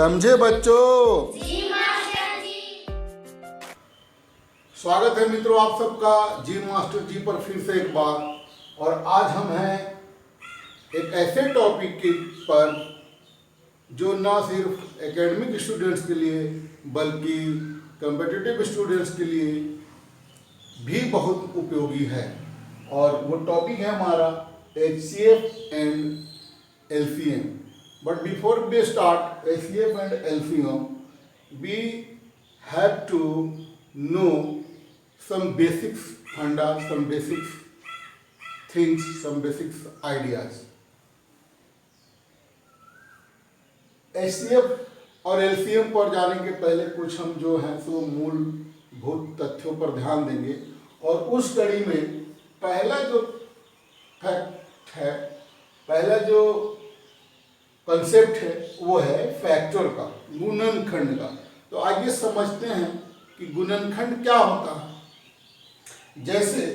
समझे बच्चों? जी मास्टर जी। स्वागत है मित्रों आप सबका जी मास्टर जी पर फिर से एक बार। और आज हम हैं एक ऐसे टॉपिक के पर जो ना सिर्फ एकेडमिक स्टूडेंट्स के लिए बल्कि कॉम्पिटिटिव स्टूडेंट्स के लिए भी बहुत उपयोगी है। और वो टॉपिक है हमारा HCF and LCM। But before we start HCF and LCM, we have to know some basics funda, some basics things, some basics ideas. HCF और LCM पर जाने के पहले कुछ हम जो हैं सो मूलभूत तथ्यों पर ध्यान देंगे। और उस कड़ी में पहला जो फैक्ट है, पहला जो कंसेप्ट है वो है फैक्टर का, गुणनखंड का। तो आइए समझते हैं कि गुणनखंड क्या होता है। जैसे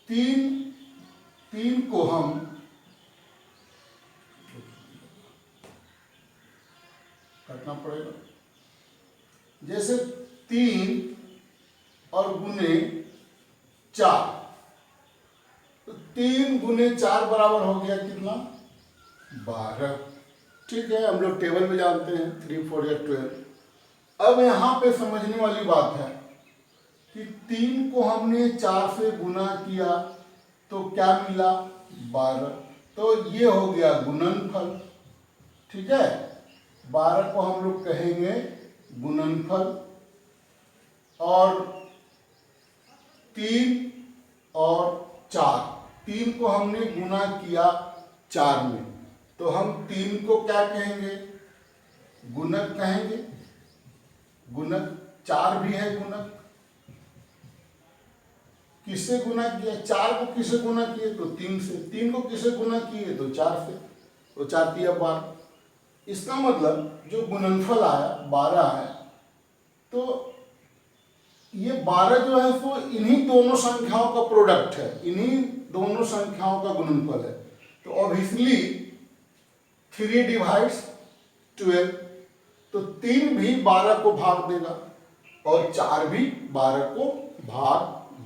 तीन को हम करना पड़ेगा। जैसे 3 और गुने 4, तो 3 गुने 4 बराबर हो गया कितना? 12। ठीक है, हम लोग टेबल में जानते हैं 3 4 या 12। अब यहाँ पे समझने वाली बात है कि 3 को हमने 4 से गुना किया तो क्या मिला? 12। तो ये हो गया गुणनफल। ठीक है, 12 को हम लोग कहेंगे गुणनफल। और 3 और 4, 3 को हमने गुना किया 4 में, तो हम 3 को क्या कहेंगे? गुणक कहेंगे। गुणक 4 भी है गुणक। किससे गुना किया? 4 को किससे गुना किए? तो 3 से। 3 को किससे गुना किए? तो 4 से। तो 4 3 12। इसका मतलब जो गुणनफल आया 12 है। तो ये 12 जो है सो इन्हीं दोनों संख्याओं का प्रोडक्ट है, इन्हीं दोनों संख्याओं का गुणनफल है। तो ऑब्वियसली 3 डिवाइड्स 12, तो 3 भी 12 को भाग देगा और 4 भी 12 को भाग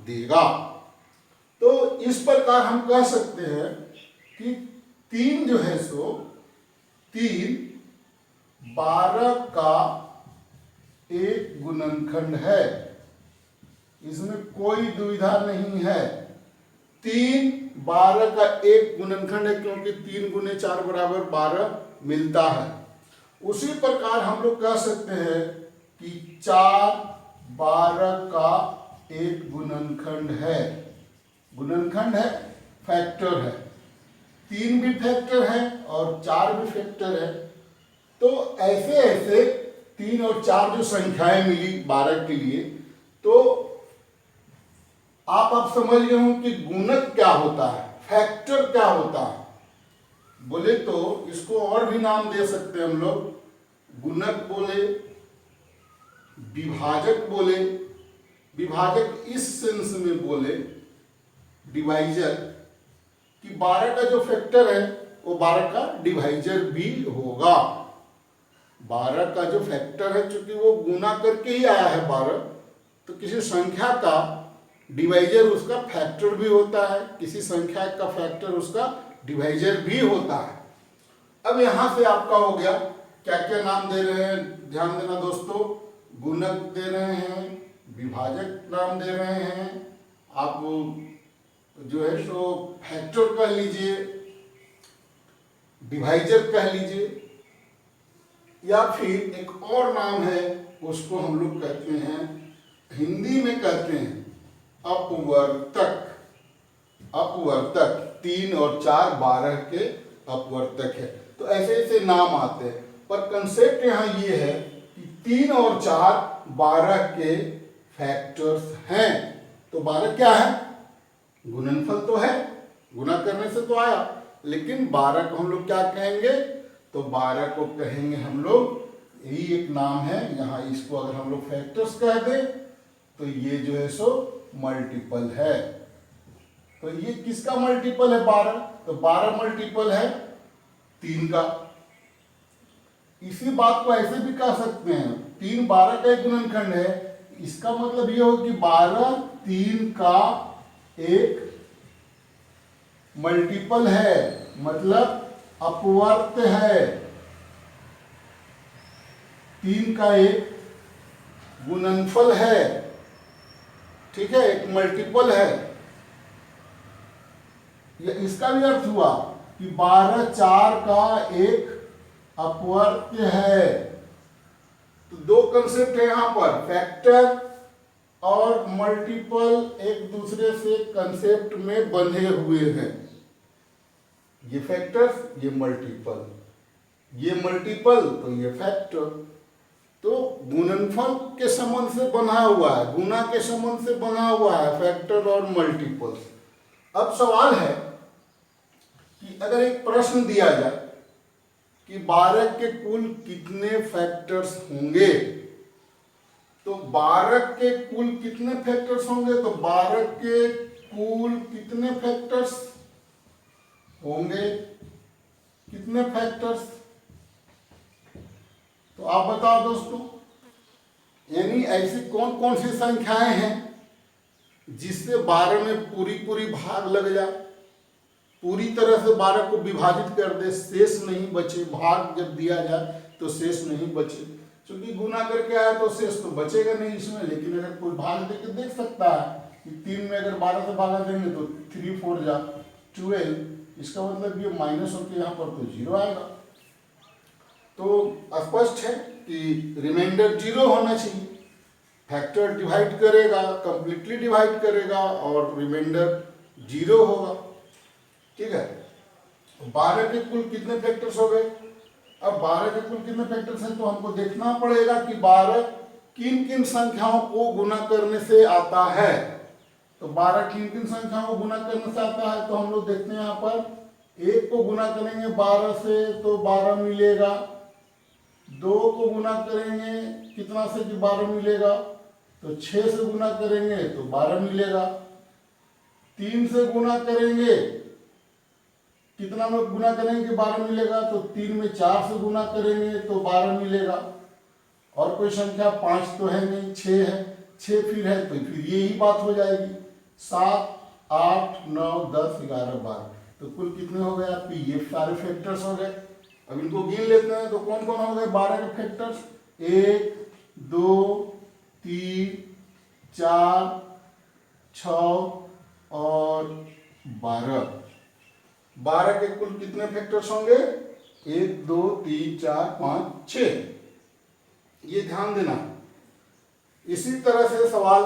देगा। तो इस प्रकार हम कह सकते हैं कि 3 जो है सो 3 12 का एक गुणनखंड है, इसमें कोई दुविधा नहीं है। 3 12 का एक गुणनखंड है, क्योंकि 3 गुने 4 बराबर 12 मिलता है। उसी प्रकार हम लोग कह सकते हैं कि 4 12 का एक गुणनखंड है। गुणनखंड है, फैक्टर है। 3 भी फैक्टर है और 4 भी फैक्टर है। तो ऐसे ऐसे 3 और 4 जो संख्याएं मिली 12 के लिए, तो आप समझ गए हो कि गुणक क्या होता है, फैक्टर क्या होता है। बोले तो इसको और भी नाम दे सकते हैं हम लोग। गुणक बोले, विभाजक बोले, विभाजक इस सेंस में बोले, डिवाइजर, कि 12 का जो फैक्टर है वो 12 का डिवाइजर भी होगा। 12 का जो फैक्टर है, चूंकि वो गुना करके ही आया है 12, तो किसी संख्या का डिवाइजर उसका फैक्टर भी होता है, किसी संख्या का फैक्टर उसका डिवाइजर भी होता है। अब यहां से आपका हो गया, क्या क्या नाम दे रहे हैं ध्यान देना दोस्तों। गुणक दे रहे हैं, विभाजक नाम दे रहे हैं, आप जो है सो फैक्टर कह लीजिए, डिवाइजर कह लीजिए, या फिर एक और नाम है उसको हम लोग कहते हैं, हिंदी में कहते हैं अपवर्तक। अपवर्तक 3 और 4 12 के अपवर्तक है। तो ऐसे ऐसे नाम आते हैं, पर कंसेप्ट यहाँ ये है कि 3 और 4 12 के फैक्टर्स हैं। तो 12 क्या है? गुणनफल तो है, गुना करने से तो आया, लेकिन 12 को हम लोग क्या कहेंगे? तो 12 को कहेंगे हम लोग, यही एक नाम है यहाँ। इसको अगर हम लोग फैक्टर्स कह दें तो ये जो है सो मल्टीपल है। तो ये किसका मल्टीपल है? 12। तो 12 मल्टीपल है 3 का। इसी बात को ऐसे भी कह सकते हैं, 3 12 का एक गुणनखंड है, इसका मतलब ये हो कि 12 3 का एक मल्टीपल है, मतलब अपवर्त है, 3 का एक गुणनफल है, ठीक है, एक मल्टीपल है। ये इसका भी अर्थ हुआ कि 12 4 का एक अपवर्त है। तो 2 कंसेप्ट है यहां पर, फैक्टर और मल्टीपल एक दूसरे से कंसेप्ट में बंधे हुए हैं। ये फैक्टर्स, ये मल्टीपल, ये मल्टीपल तो ये फैक्टर। तो गुणनफल के संबंध से बना हुआ है, गुना के संबंध से बना हुआ है फैक्टर और मल्टीपल। अब सवाल है कि अगर एक प्रश्न दिया जाए कि 12 के कुल कितने फैक्टर्स होंगे, तो 12 के कुल कितने फैक्टर्स होंगे, तो 12 के कुल कितने फैक्टर्स होंगे, कितने फैक्टर्स, तो आप बताओ दोस्तों। यानी ऐसी कौन कौन सी संख्याएं हैं जिससे 12 में पूरी पूरी भाग लग जाए, पूरी तरह से 12 को विभाजित कर दे, शेष नहीं बचे, भाग जब दिया जाए तो शेष नहीं बचे। क्योंकि गुना करके आया तो शेष तो बचेगा नहीं इसमें, लेकिन अगर कोई भाग देके देख सकता है कि 3 में अगर 12 से भागा देंगे तो 3 4 जा 12, इसका मतलब ये माइनस होकर यहाँ पर तो 0 आएगा। तो स्पष्ट है कि रिमाइंडर 0 होना चाहिए। फैक्टर डिवाइड करेगा, कंप्लीटली डिवाइड करेगा और रिमाइंडर 0 होगा, ठीक है। 12 के कुल कितने फैक्टर्स हो गए। अब 12 के कुल कितने फैक्टर्स हैं तो हमको देखना पड़ेगा कि 12 किन किन संख्याओं को गुना करने से आता है। तो 12 किन किन संख्याओं को गुना करने से आता है, तो हम लोग देखते हैं यहाँ पर 1 को गुना करेंगे 12 से तो 12 मिलेगा, 2 को गुना करेंगे कितना से कि 12 मिलेगा, तो 6 से गुना करेंगे तो 12 मिलेगा, 3 से गुना करेंगे कितना में गुना करेंगे कि 12 मिलेगा, तो 3 में 4 से गुना करेंगे तो 12 मिलेगा। और कोई संख्या 5 तो है नहीं, 6 है, 6 फिर है तो फिर यही बात हो जाएगी, 7 8 9 10 11 12। तो कुल कितने हो गए आपके, ये सारे फैक्टर्स हो गए। अब इनको गिन लेते हैं तो कौन कौन हो गए 12 के फैक्टर्स, 1 2 3 4 6 और 12। 12 के कुल कितने फैक्टर्स होंगे, 1 2 3 4 5 6। ये ध्यान देना। इसी तरह से सवाल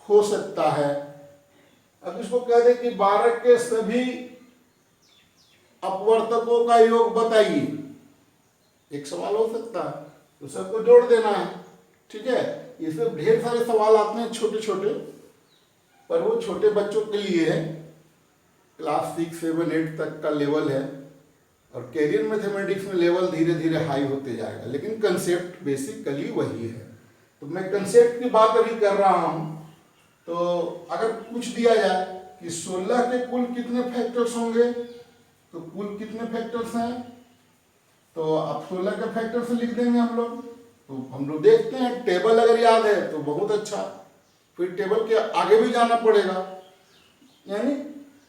हो सकता है। अब इसको कह दे कि 12 के सभी अपवर्तकों का योग बताइए, एक सवाल हो सकता है, तो सबको जोड़ देना है, ठीक है। इसमें ढेर सारे सवाल आते हैं छोटे छोटे, पर वो छोटे बच्चों के लिए है, क्लास 6 7 8 तक का लेवल है, और कैरियर मैथमेटिक्स में लेवल धीरे धीरे हाई होते जाएगा, लेकिन कंसेप्ट बेसिकली वही है। तो मैं कंसेप्ट की बात अभी कर रहा हूँ। तो अगर पूछ दिया जाए कि 16 के कुल कितने फैक्टर्स होंगे, तो कुल कितने फैक्टर्स हैं, तो अब 16 के फैक्टर्स लिख देंगे हम लोग। तो हम लोग देखते हैं, टेबल अगर याद है तो बहुत अच्छा, फिर टेबल के आगे भी जाना पड़ेगा। यानी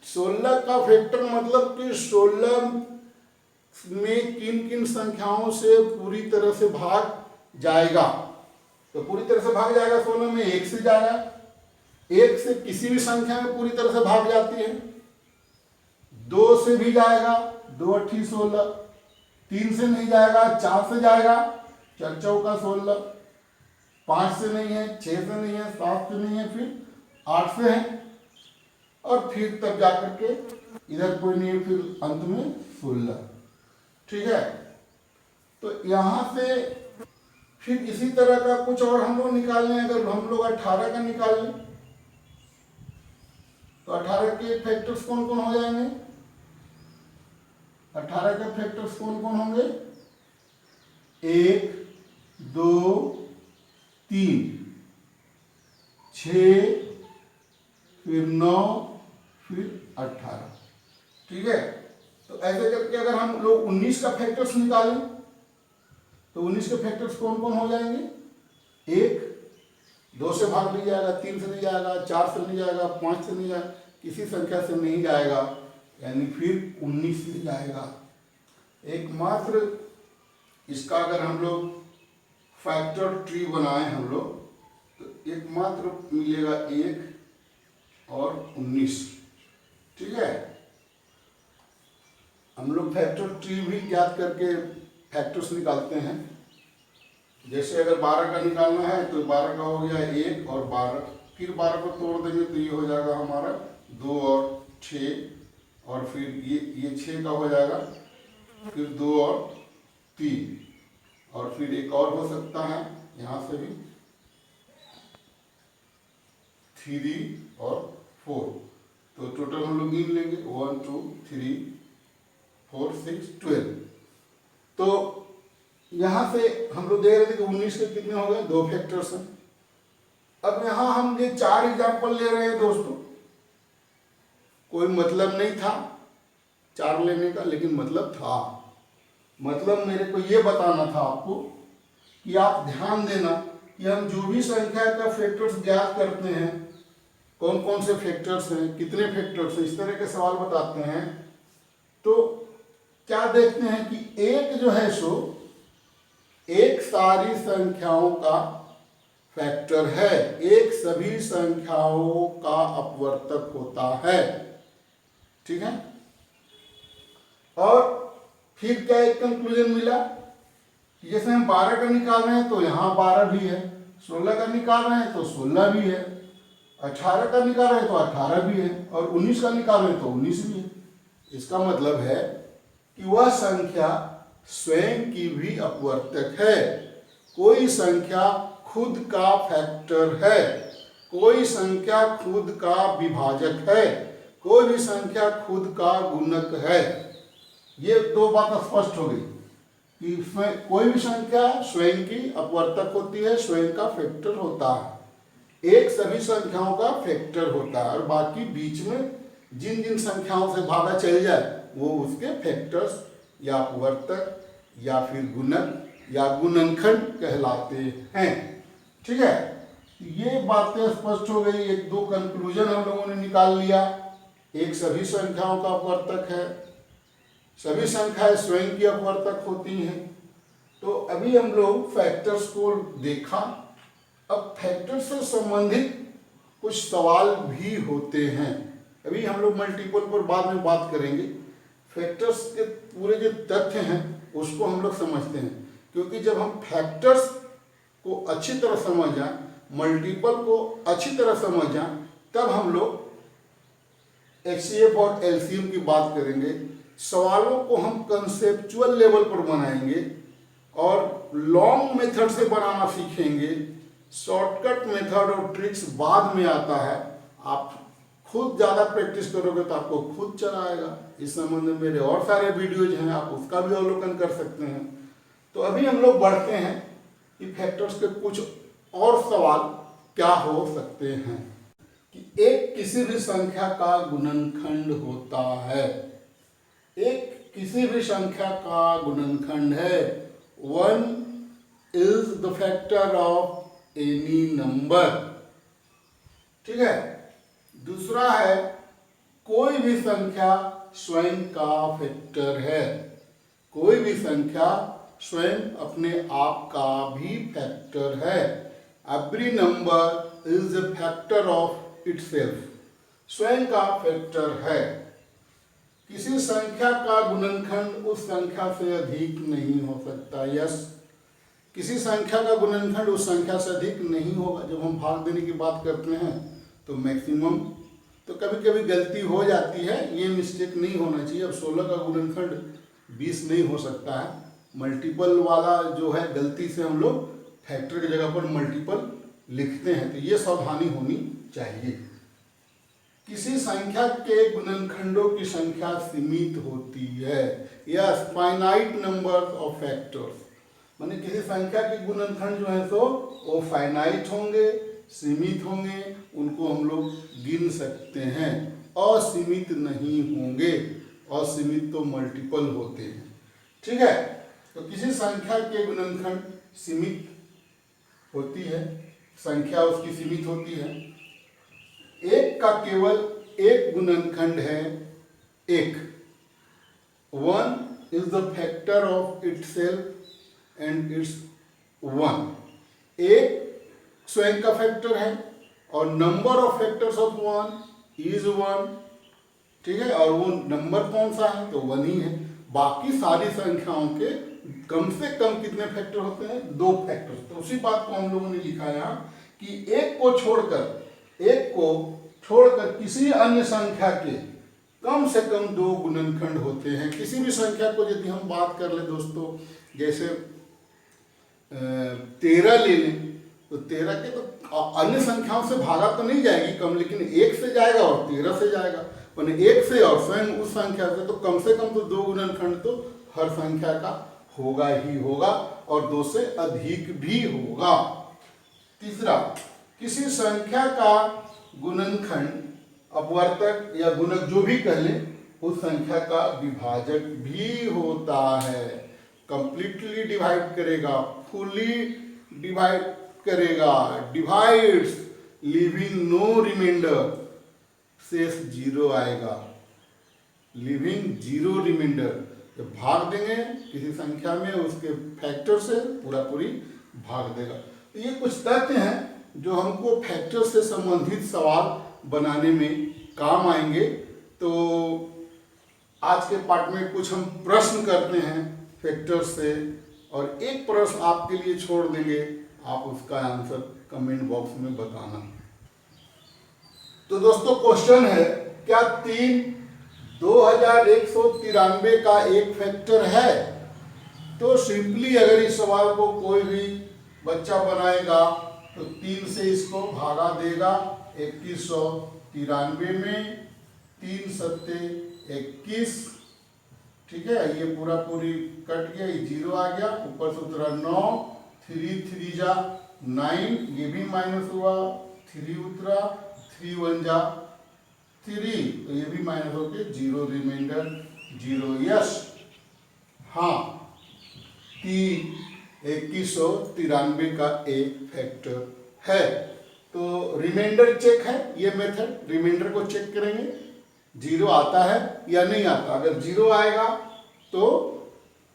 16 का फैक्टर मतलब कि 16 में किन किन संख्याओं से पूरी तरह से भाग जाएगा। तो पूरी तरह से भाग जाएगा 16 में 1 से जाएगा, 1 से किसी भी संख्या में पूरी तरह से भाग जाती है, 2 से भी जाएगा, 2 8 16, 3 से नहीं जाएगा, 4 से जाएगा, 4 चौका 16, 5 से नहीं है, 6 से नहीं है, 7 से नहीं है, फिर 8 से है, और फिर तब जाकर के इधर कोई नहीं है, फिर अंत में 16, ठीक है। तो यहां से फिर इसी तरह का कुछ और हम लोग निकाल लें। अगर हम लोग 18 का निकाल लें तो 18 के फैक्टर्स कौन कौन हो जाएंगे, 18 के फैक्टर्स कौन कौन होंगे, 1 2 3 6 फिर 9 फिर 18, ठीक है। तो ऐसे करके अगर हम लोग 19 का फैक्टर्स निकालें तो 19 के फैक्टर्स कौन कौन हो जाएंगे? 1 2 से भाग नहीं जाएगा, 3 से नहीं जाएगा, 4 से नहीं जाएगा, 5 से नहीं जाएगा, किसी संख्या से नहीं जाएगा, यानी फिर 19 से जाएगा। एकमात्र इसका अगर हम लोग फैक्टर ट्री बनाए हम लोग तो एकमात्र मिलेगा 1 और 19। ठीक है, हम लोग फैक्टर ट्री भी ज्ञात करके फैक्टर्स निकालते हैं। जैसे अगर 12 का निकालना है तो 12 का हो गया 1 और 12, फिर 12 को तोड़ देंगे तो ये हो जाएगा हमारा 2 और 6, और फिर ये 6 का हो जाएगा, फिर 2 और 3, और फिर एक और हो सकता है यहाँ से भी 3 और 4। तो टोटल हम लोग गिन लेंगे 1 2 3 4 6 12। तो यहाँ से हम लोग देख रहे थे कि 19 के कितने हो गए? 2 फैक्टर्स हैं। अब यहाँ हम ये 4 एग्जाम्पल ले रहे हैं दोस्तों, कोई मतलब नहीं था 4 लेने का, लेकिन मतलब था। मतलब मेरे को ये बताना था आपको कि आप ध्यान देना कि हम जो भी संख्या का फैक्टर्स ज्ञात करते हैं, कौन कौन से फैक्टर्स हैं, कितने फैक्टर्स हैं, इस तरह के सवाल बताते हैं, तो क्या देखते हैं कि एक जो है सो एक सारी संख्याओं का फैक्टर है, एक सभी संख्याओं का अपवर्तक होता है। ठीक है, और फिर क्या एक कंक्लूजन मिला कि जैसे हम 12 का निकाल रहे हैं तो यहाँ 12 भी है, 16 का निकाल रहे हैं तो 16 भी है, 18 का निकाल रहे हैं तो 18 भी है, और 19 का निकाल रहे हैं तो 19 भी है। इसका मतलब है कि वह संख्या स्वयं की भी अपवर्तक है। कोई संख्या खुद का फैक्टर है, कोई संख्या खुद का विभाजक है, कोई भी संख्या खुद का गुणक है। ये 2 बात स्पष्ट हो गई कि कोई भी संख्या स्वयं की अपवर्तक होती है, स्वयं का फैक्टर होता है, एक सभी संख्याओं का फैक्टर होता है, और बाकी बीच में जिन जिन संख्याओं से भागा चल जाए वो उसके फैक्टर्स या अपवर्तक या फिर गुणक या गुणनखंड कहलाते हैं। ठीक है, ये बातें स्पष्ट हो गई। 1-2 कंक्लूजन हम लोगों ने निकाल लिया। एक सभी संख्याओं का अपवर्तक है, सभी संख्याएं स्वयं की अपवर्तक होती हैं। तो अभी हम लोग फैक्टर्स को देखा। अब फैक्टर्स से संबंधित कुछ सवाल भी होते हैं। अभी हम लोग मल्टीपल पर बाद में बात करेंगे। फैक्टर्स के पूरे जो तथ्य हैं उसको हम लोग समझते हैं, क्योंकि जब हम फैक्टर्स को अच्छी तरह समझ जाएं, मल्टीपल को अच्छी तरह समझ जाएं, तब हम लोग एचसीएफ और एलसीएम की बात करेंगे। सवालों को हम कंसेप्चुअल लेवल पर बनाएंगे और लॉन्ग मेथड से बनाना सीखेंगे। शॉर्टकट मेथड और ट्रिक्स बाद में आता है। आप खुद ज़्यादा प्रैक्टिस करोगे तो आपको खुद चला आएगा। इस संबंध में मेरे और सारे वीडियोज हैं, आप उसका भी अवलोकन कर सकते हैं। तो अभी हम लोग बढ़ते हैं कि फैक्टर्स के कुछ और सवाल क्या हो सकते हैं। कि एक किसी भी संख्या का गुणनखंड होता है, एक किसी भी संख्या का गुणनखंड है। 1 is the factor of any number. ठीक है, दूसरा है कोई भी संख्या स्वयं का फैक्टर है, कोई भी संख्या स्वयं अपने आप का भी फैक्टर है। Every number is a factor of itself, स्वयं का फैक्टर है। किसी संख्या का गुणनखंड उस संख्या से अधिक नहीं हो सकता। यस, किसी संख्या का गुणनखंड उस संख्या से अधिक नहीं होगा। जब हम भाग देने की बात करते हैं तो मैक्सिमम, तो कभी कभी गलती हो जाती है, ये मिस्टेक नहीं होना चाहिए। अब 16 का गुणनखंड 20 नहीं हो सकता है। मल्टीपल वाला जो है गलती से हम लोग फैक्टर की जगह पर मल्टीपल लिखते हैं, तो ये सावधानी होनी चाहिए। किसी संख्या के गुणनखंडों की संख्या सीमित होती है। Yes, finite number of factors, माने किसी संख्या के गुणनखंड जो है तो वो फाइनाइट होंगे, सीमित होंगे, उनको हम लोग गिन सकते हैं। असीमित नहीं होंगे, असीमित तो मल्टीपल होते हैं। ठीक है, तो किसी संख्या के गुणनखंड सीमित होती है, संख्या उसकी सीमित होती है। एक का केवल एक गुणनखंड है एक। 1 is the factor of itself and it's 1। एक स्वयं का फैक्टर है और number of factors of 1 is 1। ठीक है, और वो नंबर कौन सा है तो 1 ही है। बाकी सारी संख्याओं के कम से कम कितने फैक्टर होते हैं, 2 फैक्टर। तो उसी बात को हम लोगों ने लिखा यहाँ कि एक को छोड़कर किसी अन्य संख्या के कम से कम 2 गुणनखंड होते हैं। किसी भी संख्या को यदि हम बात कर ले दोस्तों, जैसे 13 ले लें तो 13 के तो अन्य संख्याओं से भागा तो नहीं जाएगी कम, लेकिन 1 से जाएगा और 13 से जाएगा। मैंने 1 से और स्वयं उस संख्या से तो कम तो 2 गुणनखंड तो हर संख्या का होगा ही होगा और 2 से अधिक भी होगा। तीसरा, किसी संख्या का गुणनखंड अपवर्तक या गुणक जो भी कह लें उस संख्या का विभाजक भी होता है। कंप्लीटली डिवाइड करेगा, फुली डिवाइड करेगा, डिवाइड्स लिविंग नो रिमाइंडर, शेष 0 आएगा, लिविंग 0 रिमाइंडर। जब भाग देंगे किसी संख्या में उसके फैक्टर से पूरी भाग देगा। तो ये कुछ तथ्य हैं जो हमको फैक्टर से संबंधित सवाल बनाने में काम आएंगे। तो आज के पाठ में कुछ हम प्रश्न करते हैं फैक्टर से और एक प्रश्न आपके लिए छोड़ देंगे, आप उसका आंसर कमेंट बॉक्स में बताना। तो दोस्तों क्वेश्चन है, क्या 3 2193 का एक फैक्टर है? तो सिंपली अगर इस सवाल को कोई भी बच्चा बनाएगा तो 3 से इसको भागा देगा 2193 में, 3 सत्ते 21। ठीक है, ये पूरी कट गया, ये 0 आ गया, ऊपर से उतरा 9, 3 3 जा 9, ये भी माइनस हुआ, 3 उतरा, 3 1 जा 3, तो ये भी माइनस होके 0 रिमाइंडर 0। यस, हाँ, 2193 का एक फैक्टर है। तो रिमाइंडर चेक है ये मेथड, रिमाइंडर को चेक करेंगे 0 आता है या नहीं आता। अगर 0 आएगा तो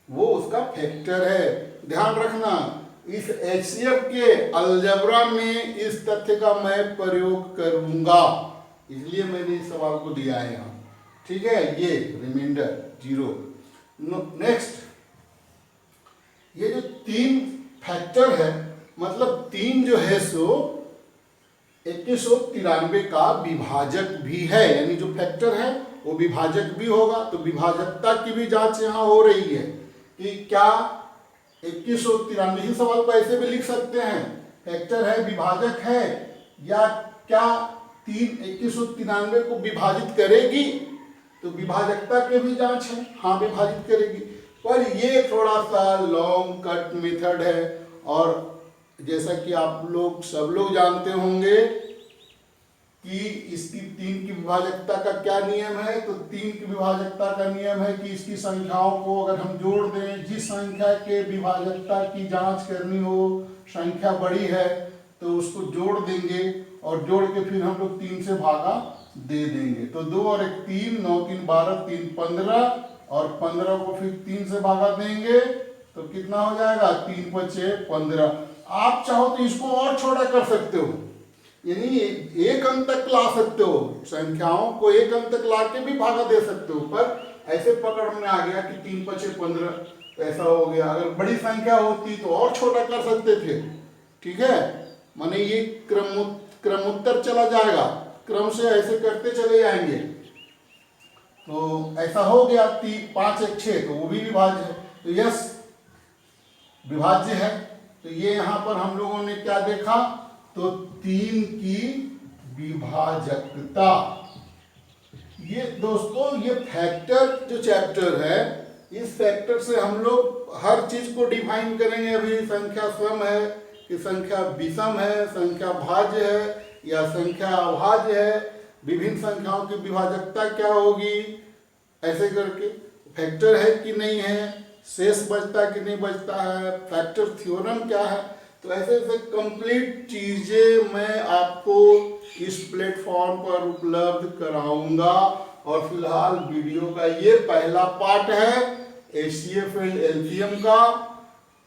वो उसका फैक्टर है। ध्यान रखना, इस HCF के अलजेब्रा में इस तथ्य का मैं प्रयोग करूंगा, इसलिए मैंने इस सवाल को दिया है यहाँ। ठीक है, ये रिमाइंडर 0। नेक्स्ट, ये जो 3 फैक्टर है, मतलब 3 जो है सो 2193 का विभाजक भी है, यानी जो फैक्टर है वो विभाजक भी होगा। तो विभाजकता की भी जांच यहाँ हो रही है कि क्या 2193, इस सवाल को ऐसे भी लिख सकते हैं, फैक्टर है विभाजक है, या क्या 3 2193 को विभाजित करेगी? तो विभाजकता के भी जांच है, हाँ विभाजित करेगी। पर ये थोड़ा सा लॉन्ग कट मेथड है और जैसा कि आप लोग सब लोग जानते होंगे कि इसकी 3 की विभाजकता का क्या नियम है। तो 3 की विभाजकता का नियम है कि इसकी संख्याओं को अगर हम जोड़ दें, जिस संख्या के विभाजकता की जांच करनी हो, संख्या बड़ी है तो उसको जोड़ देंगे और जोड़ के फिर हम लोग 3 से भागा दे देंगे। तो 2 और 1 3, 9 3 12, 3 15 और 15 को फिर 3 से भागा देंगे तो कितना हो जाएगा, 3 5 15। आप चाहो तो इसको और छोटा कर सकते हो, यानी 1 अंक तक ला सकते हो, संख्याओं को 1 अंक तक ला के भी भागा दे सकते हो। पर ऐसे पकड़ में आ गया कि 3 5 15 ऐसा हो गया। अगर बड़ी संख्या होती तो और छोटा कर सकते थे। ठीक है, माने ये क्रमोत्तर चला जाएगा, क्रम से ऐसे करते चले जाएंगे। तो ऐसा हो गया 5 1 6, तो वो भी विभाज्य है। तो यस, विभाज्य है। तो ये यहाँ पर हम लोगों ने क्या देखा, तो 3 की विभाजकता। ये दोस्तों, ये फैक्टर जो चैप्टर है, इस फैक्टर से हम लोग हर चीज को डिफाइन करेंगे। अभी संख्या सम है कि संख्या विषम है, संख्या भाज्य है या संख्या अभाज्य है, विभिन्न संख्याओं की विभाजकता क्या होगी, ऐसे करके फैक्टर है कि नहीं है, शेष बचता कि नहीं बचता है, फैक्टर थ्योरम क्या है। तो ऐसे ऐसे कंप्लीट चीजें मैं आपको इस प्लेटफॉर्म पर उपलब्ध कराऊंगा। और फिलहाल वीडियो का ये पहला पार्ट है HCF एंड LCM का।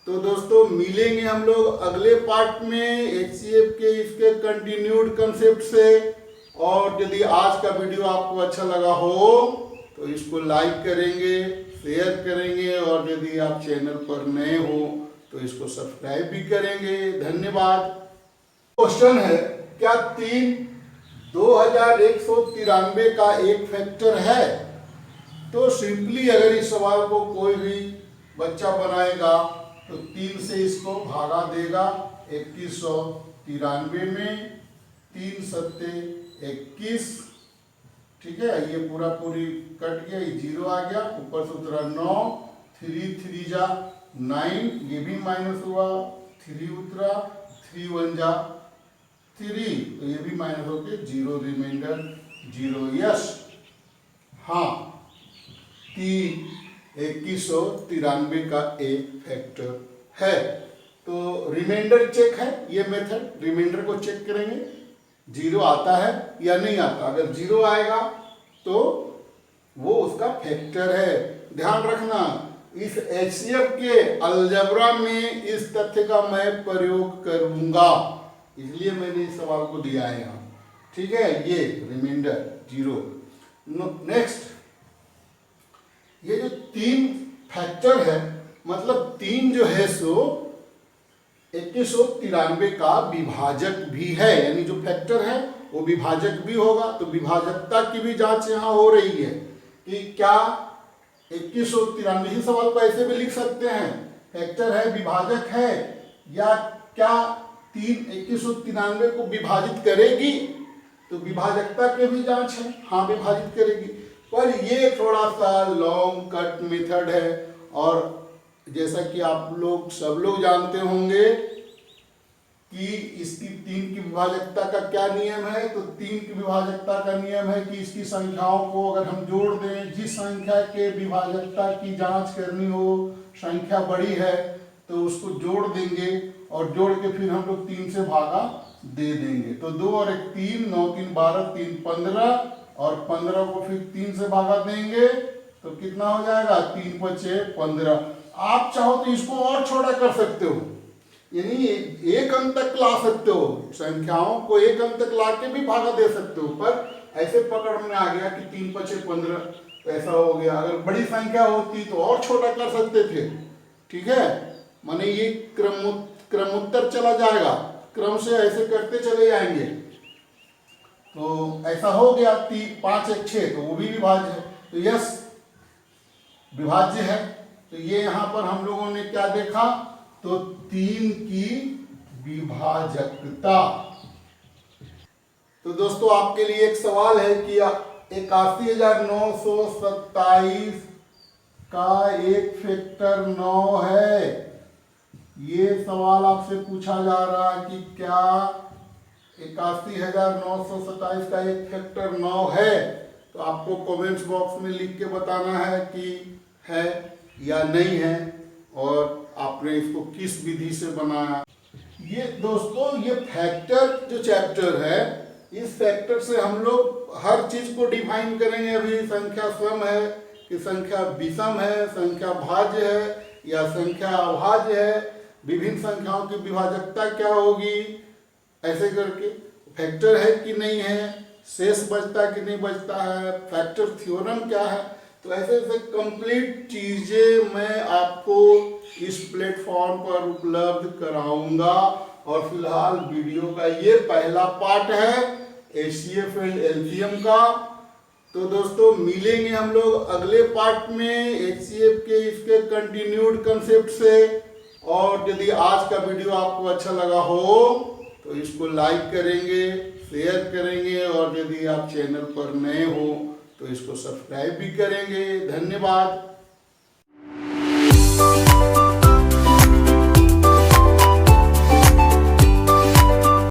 तो दोस्तों मिलेंगे हम लोग अगले पार्ट में HCF के इसके कंटिन्यूड कंसेप्ट से। और यदि आज का वीडियो आपको अच्छा लगा हो तो इसको लाइक करेंगे, शेयर करेंगे, और यदि आप चैनल पर नए हो तो इसको सब्सक्राइब भी करेंगे। धन्यवाद। क्वेश्चन है, क्या 2193 का एक फैक्टर है? तो सिंपली अगर इस सवाल को कोई भी बच्चा बनाएगा तो 3 से इसको भागा देगा 2193 में, 3 सत्ते 21, ठीक है। ये पूरा पूरी कट गया, ये 0 आ गया, ऊपर से उतरा 9, 3 3 जा 9, ये भी माइनस हुआ, 3 उतरा, 3 1 जा 3, तो ये भी माइनस होके 0, रिमाइंडर 0। यस, हाँ, 2193 का एक फैक्टर है। तो रिमाइंडर चेक है ये मेथड, रिमाइंडर को चेक करेंगे 0 आता है या नहीं आता। अगर 0 आएगा तो वो उसका फैक्टर है। ध्यान रखना, इस HCF के अलजेब्रा में इस तथ्य का मैं प्रयोग करूंगा, इसलिए मैंने इस सवाल को दिया है यहाँ, ठीक है। ये रिमाइंडर 0। नेक्स्ट, ये जो 3 फैक्टर है, मतलब 3 जो है सो 2193 का विभाजक भी है, यानी जो फैक्टर है वो विभाजक भी होगा। तो विभाजकता की भी जांच यहाँ हो रही है कि क्या 2193, इसी सवाल को ऐसे भी लिख सकते हैं, फैक्टर है विभाजक है, या क्या 2193 को विभाजित करेगी। तो विभाजकता की भी जांच है, हाँ विभाजित करेगी। पर ये थोड़ा सा लॉन्ग कट मेथड है, और जैसा कि आप लोग सब लोग जानते होंगे कि इसकी 3 की विभाजकता का क्या नियम है। तो 3 की विभाजकता का नियम है कि इसकी संख्याओं को अगर हम जोड़ दें, जिस संख्या के विभाजकता की जांच करनी हो, संख्या बड़ी है तो उसको जोड़ देंगे, और जोड़ के फिर हम लोग 3 से भागा दे देंगे। तो 2 और 1 3, 9 3 12, 3 15, और 15 को फिर 3 से भागा देंगे तो कितना हो जाएगा, 3 5 15। आप चाहो तो इसको और छोटा कर सकते हो, यानी 1 अंक तक ला सकते हो, संख्याओं को 1 अंक तक ला के भी भागा दे सकते हो। पर ऐसे पकड़ में आ गया कि 3 5 15, तो ऐसा हो गया। अगर बड़ी संख्या होती तो और छोटा कर सकते थे, ठीक है। माने ये क्रमोत्तर चला जाएगा, क्रम से ऐसे करते चले जाएंगे। तो ऐसा हो गया 5 1 6, तो वो भी विभाज्य है। तो यस, विभाज्य है। तो ये यहाँ पर हम लोगों ने क्या देखा, तो 3 की विभाजकता। तो दोस्तों आपके लिए एक सवाल है कि 81,927 का एक फैक्टर 9 है। ये सवाल आपसे पूछा जा रहा है कि क्या 81,927 का एक फैक्टर 9 है। तो आपको कमेंट्स बॉक्स में लिख के बताना है कि है या नहीं है, और आपने इसको किस विधि से बनाया। ये दोस्तों, ये फैक्टर जो चैप्टर है, इस फैक्टर से हम लोग हर चीज को डिफाइन करेंगे। अभी संख्या सम है कि संख्या विषम है, संख्या भाज्य है या संख्या अभाज्य है, विभिन्न संख्याओं की विभाजकता क्या होगी, ऐसे करके फैक्टर है कि नहीं है, शेष बचता कि नहीं बचता है, फैक्टर थ्योरम क्या है। तो ऐसे ऐसे कंप्लीट चीजें मैं आपको इस प्लेटफॉर्म पर उपलब्ध कराऊंगा। और फिलहाल वीडियो का ये पहला पार्ट है HCF एंड LCM का। तो दोस्तों मिलेंगे हम लोग अगले पार्ट में HCF के इसके कंटिन्यूड कंसेप्ट से। और यदि आज का वीडियो आपको अच्छा लगा हो तो इसको लाइक करेंगे, शेयर करेंगे, और यदि आप चैनल पर नए हो तो इसको सब्सक्राइब भी करेंगे। धन्यवाद।